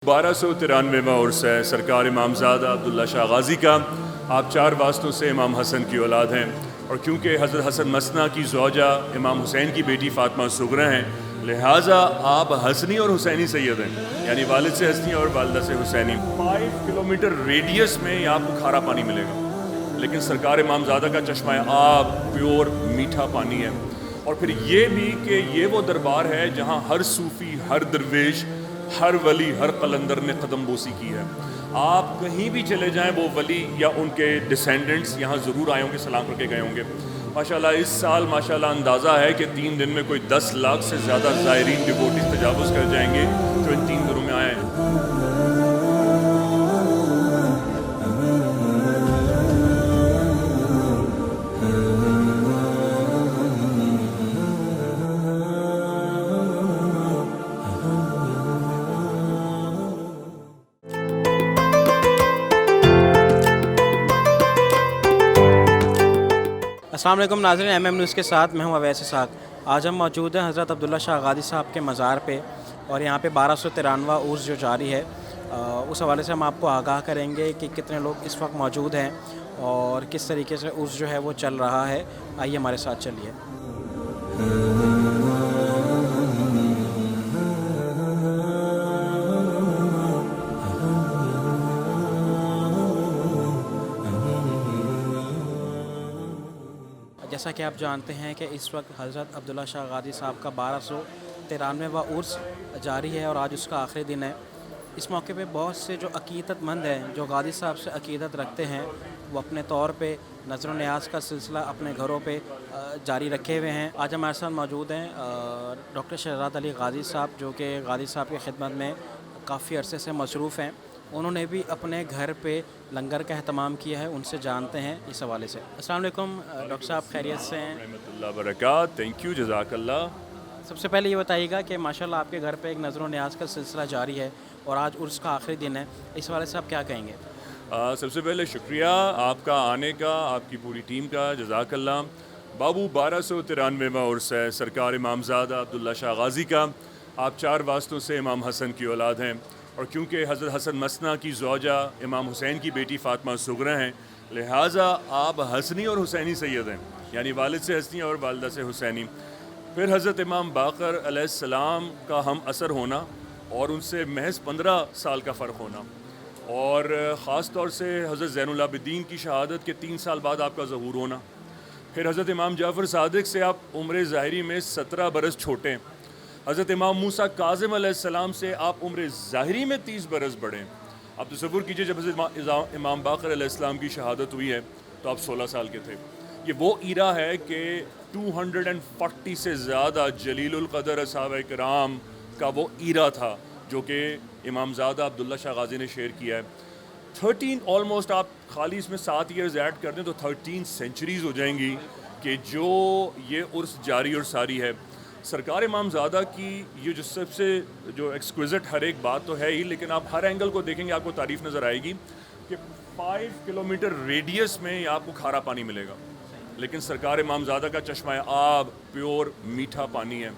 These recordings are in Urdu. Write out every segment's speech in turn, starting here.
1293واں عرس ہے سرکار امامزادہ عبداللہ شاہ غازی کا۔ آپ 4 واسطوں سے امام حسن کی اولاد ہیں، اور کیونکہ حضرت حسن مثنیٰ کی زوجہ امام حسین کی بیٹی فاطمہ صغرا ہیں، لہٰذا آپ حسنی اور حسینی سید ہیں، یعنی والد سے حسنی اور والدہ سے حسینی۔ 5 کلومیٹر ریڈیس میں آپ کو کھارا پانی ملے گا، لیکن سرکار امامزادہ کا چشمہ آب پیور میٹھا پانی ہے۔ اور پھر یہ بھی کہ یہ وہ دربار ہے جہاں ہر صوفی، ہر درویش، ہر ولی، ہر قلندر نے قدم بوسی کی ہے۔ آپ کہیں بھی چلے جائیں، وہ ولی یا ان کے ڈسینڈنٹس یہاں ضرور آئے ہوں گے، سلام کر کے گئے ہوں گے۔ ماشاءاللہ اس سال ماشاءاللہ اندازہ ہے کہ 3 دن میں کوئی 10 لاکھ سے زیادہ زائرین ڈیووٹیز تجاوز کر جائیں گے جو ان 3 دنوں میں آئے ہیں۔ السلام علیکم ناظرین، ایم نیوز کے ساتھ میں ہوں اویس اسحاق۔ آج ہم موجود ہیں حضرت عبداللہ شاہ غازی صاحب کے مزار پہ، اور یہاں پہ 1293واں عرس جو جاری ہے، اس حوالے سے ہم آپ کو آگاہ کریں گے کہ کتنے لوگ اس وقت موجود ہیں اور کس طریقے سے عرس جو ہے وہ چل رہا ہے۔ آئیے ہمارے ساتھ چلیے۔ جیسا کہ آپ جانتے ہیں کہ اس وقت حضرت عبداللہ شاہ غازی صاحب کا 1293واں عرس جاری ہے اور آج اس کا آخری دن ہے۔ اس موقع پہ بہت سے جو عقیدت مند ہیں، جو غازی صاحب سے عقیدت رکھتے ہیں، وہ اپنے طور پہ نظر و نیاز کا سلسلہ اپنے گھروں پہ جاری رکھے ہوئے ہیں۔ آج ہمارے ساتھ موجود ہیں ڈاکٹر شہزاد علی غازی صاحب، جو کہ غازی صاحب کی خدمت میں کافی عرصے سے مصروف ہیں۔ انہوں نے بھی اپنے گھر پہ لنگر کا اہتمام کیا ہے، ان سے جانتے ہیں اس حوالے سے۔ السلام علیکم ڈاکٹر صاحب، خیریت سے ہیں؟ رحمۃ اللہ وبرکاتہ، تھینک یو، جزاک اللہ۔ سب سے پہلے یہ بتائیے گا کہ ماشاءاللہ آپ کے گھر پہ ایک نظر و نیاز کا سلسلہ جاری ہے اور آج عرس کا آخری دن ہے، اس حوالے سے آپ کیا کہیں گے؟ سب سے پہلے شکریہ آپ کا آنے کا، آپ کی پوری ٹیم کا، جزاک اللہ۔ بابو 1293واں عرس ہے سرکار امامزادہ عبداللہ شاہ غازی کا۔ آپ 4 واسطوں سے امام حسن کی اولاد ہیں، اور کیونکہ حضرت حسن مثنیٰ کی زوجہ امام حسین کی بیٹی فاطمہ صغرا ہیں، لہٰذا آپ حسنی اور حسینی سید ہیں، یعنی والد سے حسنی اور والدہ سے حسینی۔ پھر حضرت امام باقر علیہ السلام کا ہم اثر ہونا اور ان سے محض 15 سال کا فرق ہونا، اور خاص طور سے حضرت زین العابدین کی شہادت کے 3 سال بعد آپ کا ظہور ہونا۔ پھر حضرت امام جعفر صادق سے آپ عمر ظاہری میں 17 برس چھوٹے ہیں۔ حضرت امام موسیٰ کاظم علیہ السلام سے آپ عمر ظاہری میں 30 برس بڑے ہیں۔ آپ تصور کیجئے، جب حضرت امام باقر علیہ السلام کی شہادت ہوئی ہے تو آپ 16 سال کے تھے۔ یہ وہ ایرا ہے کہ 240 سے زیادہ جلیل القدر اصحابہ کرام کا وہ ایرا تھا جو کہ امامزادہ عبداللہ شاہ غازی نے شیئر کیا ہے۔ 13 آلموسٹ، آپ خالی اس میں 7 ایئرز ایڈ کر دیں تو 13 سینچریز ہو جائیں گی کہ جو یہ عرس جاری اور ساری ہے۔ سرکار امامزادہ کی یہ جو سب سے جو ایکسکویزٹ ہر ایک بات تو ہے ہی، لیکن آپ ہر اینگل کو دیکھیں گے آپ کو تعریف نظر آئے گی کہ 5 کلومیٹر ریڈیس میں آپ کو کھارا پانی ملے گا، لیکن سرکار امامزادہ کا چشمہ آب پیور میٹھا پانی ہے۔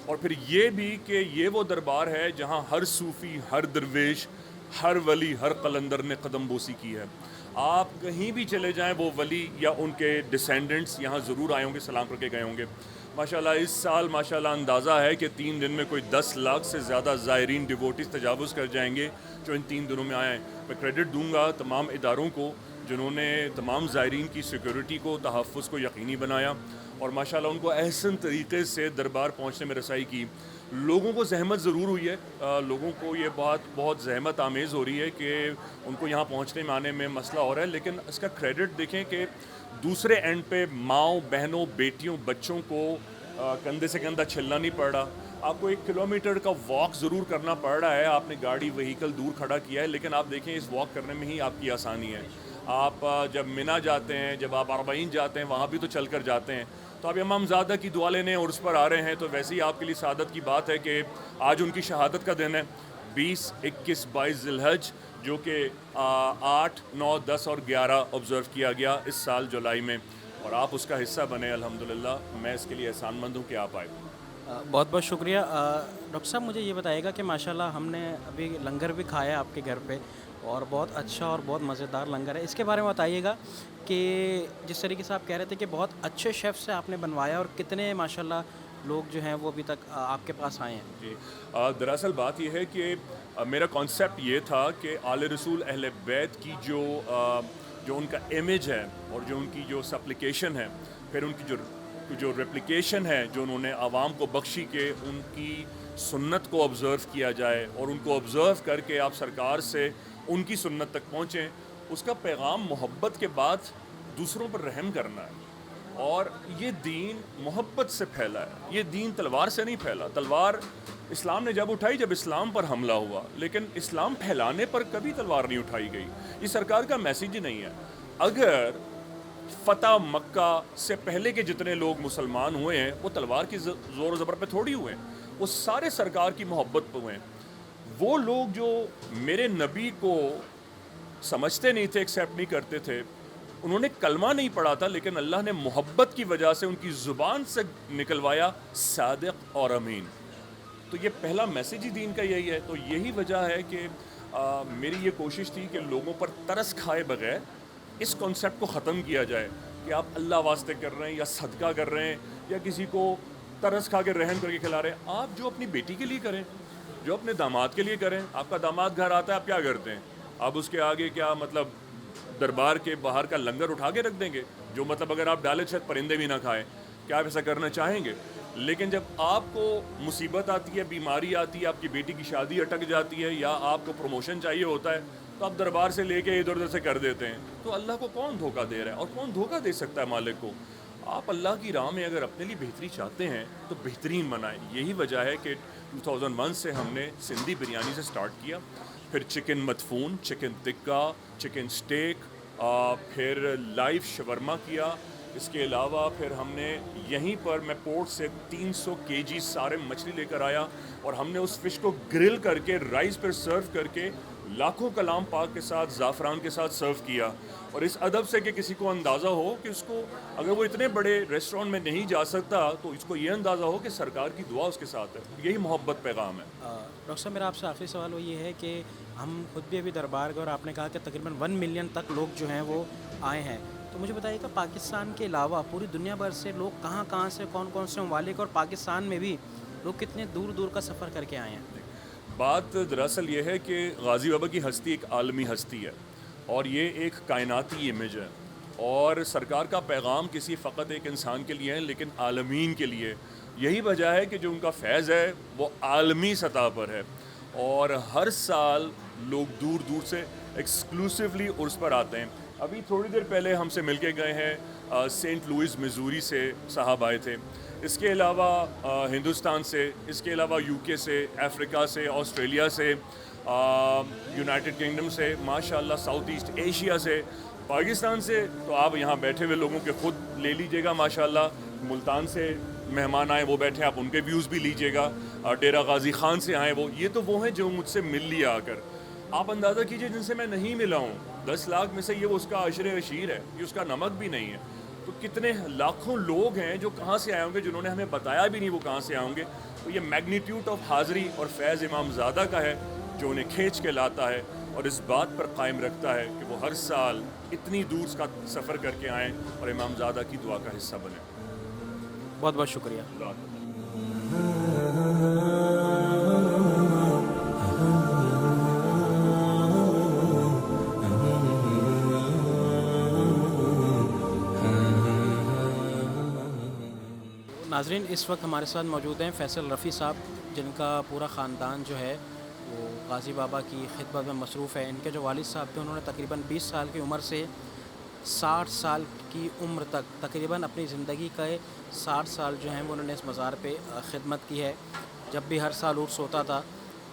اور پھر یہ بھی کہ یہ وہ دربار ہے جہاں ہر صوفی، ہر درویش، ہر ولی، ہر قلندر نے قدم بوسی کی ہے۔ آپ کہیں بھی چلے جائیں، وہ ولی یا ان کے ڈسینڈنٹس یہاں ضرور آئے ہوں گے، سلام کر کے گئے ہوں گے۔ ماشاءاللہ اس سال ماشاءاللہ اندازہ ہے کہ 3 دن میں کوئی 10 لاکھ سے زیادہ زائرین ڈیووٹیز تجاوز کر جائیں گے جو ان 3 دنوں میں آئے ہیں۔ میں کریڈٹ دوں گا تمام اداروں کو جنہوں نے تمام زائرین کی سیکیورٹی کو، تحفظ کو یقینی بنایا، اور ماشاءاللہ ان کو احسن طریقے سے دربار پہنچنے میں رسائی کی۔ لوگوں کو زحمت ضرور ہوئی ہے، لوگوں کو یہ بات بہت زحمت آمیز ہو رہی ہے کہ ان کو یہاں پہنچنے میں آنے میں مسئلہ ہو رہا ہے، لیکن اس کا کریڈٹ دیکھیں کہ دوسرے اینڈ پہ ماؤں، بہنوں، بیٹیوں، بچوں کو کندھے سے کندھا چھلنا نہیں پڑ رہا۔ آپ کو 1 کلومیٹر کا واک ضرور کرنا پڑ رہا ہے، آپ نے گاڑی وہیکل دور کھڑا کیا ہے، لیکن آپ دیکھیں اس واک کرنے میں ہی آپ کی آسانی ہے۔ آپ جب منی جاتے ہیں، جب آپ عربعین جاتے ہیں، وہاں بھی تو چل کر جاتے ہیں۔ تو آپ امامزادہ کی دعا لینے عرس پر آ رہے ہیں تو ویسے ہی آپ کے لیے سعادت کی بات ہے کہ آج ان کی شہادت کا دن ہے، 20، 21، 22 ذی الحج، جو کہ 8، 9، 10 اور 11 آبزرو کیا گیا اس سال جولائی میں، اور آپ اس کا حصہ بنے۔ الحمدللہ میں اس کے لیے احسان مند ہوں کہ آپ آئے۔ بہت بہت شکریہ ڈاکٹر صاحب مجھے یہ بتائیے گا کہ ماشاءاللہ ہم نے ابھی لنگر بھی کھایا آپ کے گھر پہ اور بہت اچھا اور بہت مزیدار لنگر ہے. اس کے بارے میں بتائیے گا کہ جس طریقے سے آپ کہہ رہے تھے کہ بہت اچھے شیف سے آپ نے بنوایا اور کتنے ماشاءاللہ لوگ جو ہیں وہ ابھی تک آپ کے پاس آئے ہیں. جی دراصل بات یہ ہے کہ میرا کانسیپٹ یہ تھا کہ آل رسول اہل بیت کی جو ان کا امیج ہے اور جو ان کی جو سپلیکیشن ہے، پھر ان کی جو ریپلیکیشن ہے جو انہوں نے عوام کو بخشی، کہ ان کی سنت کو آبزرو کیا جائے اور ان کو آبزرو کر کے آپ سرکار سے ان کی سنت تک پہنچیں. اس کا پیغام محبت کے بعد دوسروں پر رحم کرنا ہے. اور یہ دین محبت سے پھیلا ہے، یہ دین تلوار سے نہیں پھیلا. تلوار اسلام نے جب اٹھائی جب اسلام پر حملہ ہوا، لیکن اسلام پھیلانے پر کبھی تلوار نہیں اٹھائی گئی. یہ سرکار کا میسیج ہی نہیں ہے. اگر فتح مکہ سے پہلے کے جتنے لوگ مسلمان ہوئے ہیں وہ تلوار کی زور و زبر پہ تھوڑی ہوئے ہیں، وہ سارے سرکار کی محبت پہ ہوئے ہیں. وہ لوگ جو میرے نبی کو سمجھتے نہیں تھے، ایکسیپٹ نہیں کرتے تھے، انہوں نے کلمہ نہیں پڑھا تھا، لیکن اللہ نے محبت کی وجہ سے ان کی زبان سے نکلوایا صادق اور امین. تو یہ پہلا میسیج ہی دین کا یہی ہے. تو یہی وجہ ہے کہ میری یہ کوشش تھی کہ لوگوں پر ترس کھائے بغیر اس کانسیپٹ کو ختم کیا جائے کہ آپ اللہ واسطے کر رہے ہیں یا صدقہ کر رہے ہیں یا کسی کو ترس کھا کے رحم کر کے کھلا رہے ہیں. آپ جو اپنی بیٹی کے لیے کریں، جو اپنے داماد کے لیے کریں. آپ کا داماد گھر آتا ہے، آپ کیا کرتے ہیں؟ آپ اس کے آگے کیا مطلب دربار کے باہر کا لنگر اٹھا کے رکھ دیں گے؟ جو مطلب اگر آپ ڈالے شاید پرندے بھی نہ کھائیں. کیا آپ ایسا کرنا چاہیں گے؟ لیکن جب آپ کو مصیبت آتی ہے، بیماری آتی ہے، آپ کی بیٹی کی شادی اٹک جاتی ہے یا آپ کو پروموشن چاہیے ہوتا ہے، تو آپ دربار سے لے کے ادھر ادھر سے کر دیتے ہیں. تو اللہ کو کون دھوکہ دے رہا ہے؟ اور کون دھوکہ دے سکتا ہے مالک کو؟ آپ اللہ کی راہ میں اگر اپنے لیے بہتری چاہتے ہیں تو بہترین بنائیں. یہی وجہ ہے کہ 2001 سے ہم نے سندھی بریانی سے سٹارٹ کیا، پھر چکن مدفون، چکن ٹکا، چکن سٹیک، پھر لائیو شورما کیا. اس کے علاوہ پھر ہم نے یہیں پر میں پورٹ سے 300 kg سارے مچھلی لے کر آیا اور ہم نے اس فش کو گرل کر کے رائس پر سرو کر کے لاکھوں کلام پاک کے ساتھ زعفران کے ساتھ سرو کیا. اور اس ادب سے کہ کسی کو اندازہ ہو کہ اس کو اگر وہ اتنے بڑے ریسٹورینٹ میں نہیں جا سکتا تو اس کو یہ اندازہ ہو کہ سرکار کی دعا اس کے ساتھ ہے. یہی محبت پیغام ہے. ڈاکٹر صاحب میرا آپ سے آخری سوال وہ یہ ہے کہ ہم خود بھی ابھی دربار گئے اور آپ نے کہا کہ تقریباً 1 ملین تک لوگ جو ہیں وہ آئے ہیں. تو مجھے بتائیے کہ پاکستان کے علاوہ پوری دنیا بھر سے لوگ کہاں کہاں سے، کون کون سے ممالک، اور پاکستان میں بھی لوگ کتنے دور دور کا سفر کر کے آئے ہیں؟ بات دراصل یہ ہے کہ غازی بابا کی ہستی ایک عالمی ہستی ہے اور یہ ایک کائناتی امیج ہے. اور سرکار کا پیغام کسی فقط ایک انسان کے لیے ہے لیکن عالمین کے لیے. یہی وجہ ہے کہ جو ان کا فیض ہے وہ عالمی سطح پر ہے اور ہر سال لوگ دور دور سے ایکسکلوسیولی عرس پر آتے ہیں. ابھی تھوڑی دیر پہلے ہم سے مل کے گئے ہیں سینٹ لوئس میزوری سے صاحب آئے تھے. اس کے علاوہ ہندوستان سے، اس کے علاوہ UK سے، افریقہ سے، آسٹریلیا سے، یونائٹڈ کنگڈم سے، ماشاءاللہ ساؤتھ ایسٹ ایشیا سے، پاکستان سے. تو آپ یہاں بیٹھے ہوئے لوگوں کے خود لے لیجئے گا. ماشاءاللہ ملتان سے مہمان آئے وہ بیٹھے، آپ ان کے ویوز بھی لیجئے گا. ڈیرہ غازی خان سے آئے یہ تو وہ ہیں جو مجھ سے مل لیا آ کر. آپ اندازہ کیجئے جن سے میں نہیں ملا ہوں 10 لاکھ میں سے یہ وہ اس کا عشر عشیر ہے، یہ اس کا نمک بھی نہیں ہے. تو کتنے لاکھوں لوگ ہیں جو کہاں سے آئے ہوں گے، جنہوں نے ہمیں بتایا بھی نہیں وہ کہاں سے آئے ہوں گے. تو یہ میگنیٹیوڈ آف حاضری اور فیض امام زادہ کا ہے جو انہیں کھینچ کے لاتا ہے اور اس بات پر قائم رکھتا ہے کہ وہ ہر سال اتنی دور کا سفر کر کے آئیں اور امام زادہ کی دعا کا حصہ بنیں. بہت بہت شکریہ. ناظرین اس وقت ہمارے ساتھ موجود ہیں فیصل رفیع صاحب، جن کا پورا خاندان جو ہے وہ غازی بابا کی خدمت میں مصروف ہے. ان کے جو والد صاحب تھے انہوں نے تقریباً 20 سال کی عمر سے 60 سال کی عمر تک تقریباً اپنی زندگی کا 60 سال جو ہیں وہ انہوں نے اس مزار پہ خدمت کی ہے. جب بھی ہر سال عرس ہوتا تھا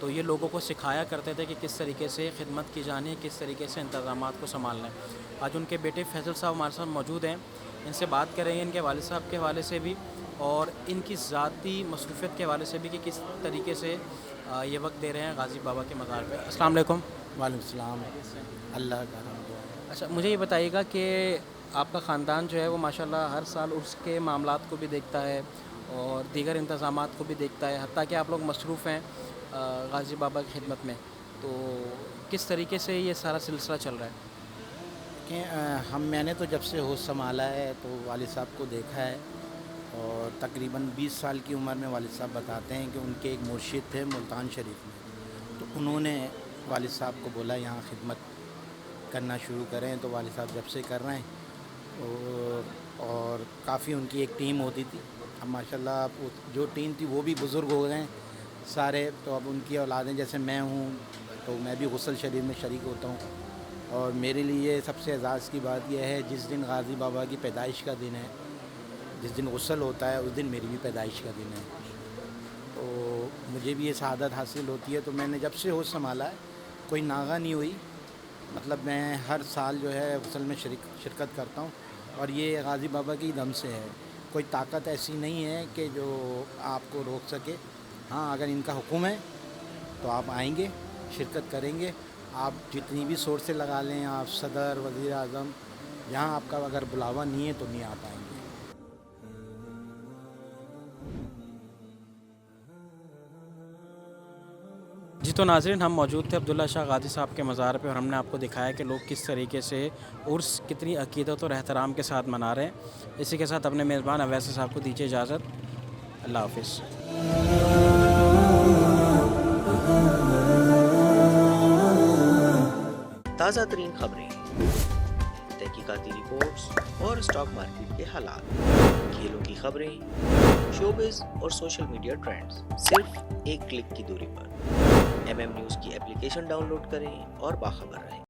تو یہ لوگوں کو سکھایا کرتے تھے کہ کس طریقے سے خدمت کی جانی ہے، کس طریقے سے انتظامات کو سنبھالنا ہے. آج ان کے بیٹے فیصل صاحب ہمارے ساتھ موجود ہیں، ان سے بات کریں گے ان کے والد صاحب کے حوالے سے بھی اور ان کی ذاتی مصروفیت کے حوالے سے بھی کہ کس طریقے سے یہ وقت دے رہے ہیں غازی بابا کے مزار پہ. السلام علیکم. وعلیکم السلام. اللہ کا حمد. اچھا مجھے یہ بتائیے گا کہ آپ کا خاندان جو ہے وہ ماشاءاللہ ہر سال عرس کے معاملات کو بھی دیکھتا ہے اور دیگر انتظامات کو بھی دیکھتا ہے، حتیٰ کہ آپ لوگ مصروف ہیں غازی بابا کی خدمت میں، تو کس طریقے سے یہ سارا سلسلہ چل رہا ہے؟ کہ میں نے تو جب سے ہوش سنبھالا ہے تو والد صاحب کو دیکھا ہے، اور تقریباً 20 سال کی عمر میں والد صاحب بتاتے ہیں کہ ان کے ایک مرشد تھے ملتان شریف میں، تو انہوں نے والد صاحب کو بولا یہاں خدمت کرنا شروع کریں، تو والد صاحب جب سے کر رہے ہیں، اور کافی ان کی ایک ٹیم ہوتی تھی، اب ماشاءاللہ اب جو ٹیم تھی وہ بھی بزرگ ہو گئے ہیں سارے، تو اب ان کی اولادیں جیسے میں ہوں تو میں بھی غسل شریف میں شریک ہوتا ہوں، اور میرے لیے سب سے اعزاز کی بات یہ ہے جس دن غازی بابا کی پیدائش کا دن ہے، جس دن غسل ہوتا ہے اس دن میری بھی پیدائش کا دن ہے، تو مجھے بھی یہ سعادت حاصل ہوتی ہے، تو میں نے جب سے ہوش سنبھالا ہے کوئی ناغہ نہیں ہوئی، مطلب میں ہر سال جو ہے غسل میں شرکت کرتا ہوں، اور یہ غازی بابا کی دم سے ہے، کوئی طاقت ایسی نہیں ہے کہ جو آپ کو روک سکے، ہاں اگر ان کا حکم ہے تو آپ آئیں گے، شرکت کریں گے، آپ جتنی بھی سورسیں لگا لیں، آپ صدر، وزیر اعظم، یہاں آپ کا اگر بلاوا نہیں ہے تو نہیں آ پائیں گے۔ جی تو ناظرین، ہم موجود تھے عبداللہ شاہ غازی صاحب کے مزار پہ، اور ہم نے آپ کو دکھایا کہ لوگ کس طریقے سے عرس کتنی عقیدت اور احترام کے ساتھ منا رہے ہیں۔ اسی کے ساتھ اپنے میزبان اویس صاحب کو دیجیے اجازت، اللہ حافظ۔ تازہ ترین خبریں، تحقیقاتی رپورٹس اور اسٹاک مارکیٹ کے حالات، کھیلوں کی خبریں، شوبز اور سوشل میڈیا ٹرینڈز، صرف ایک کلک کی دوری پر۔ ایم ایم نیوز کی اپلیکیشن ڈاؤن لوڈ کریں اور باخبر رہیں۔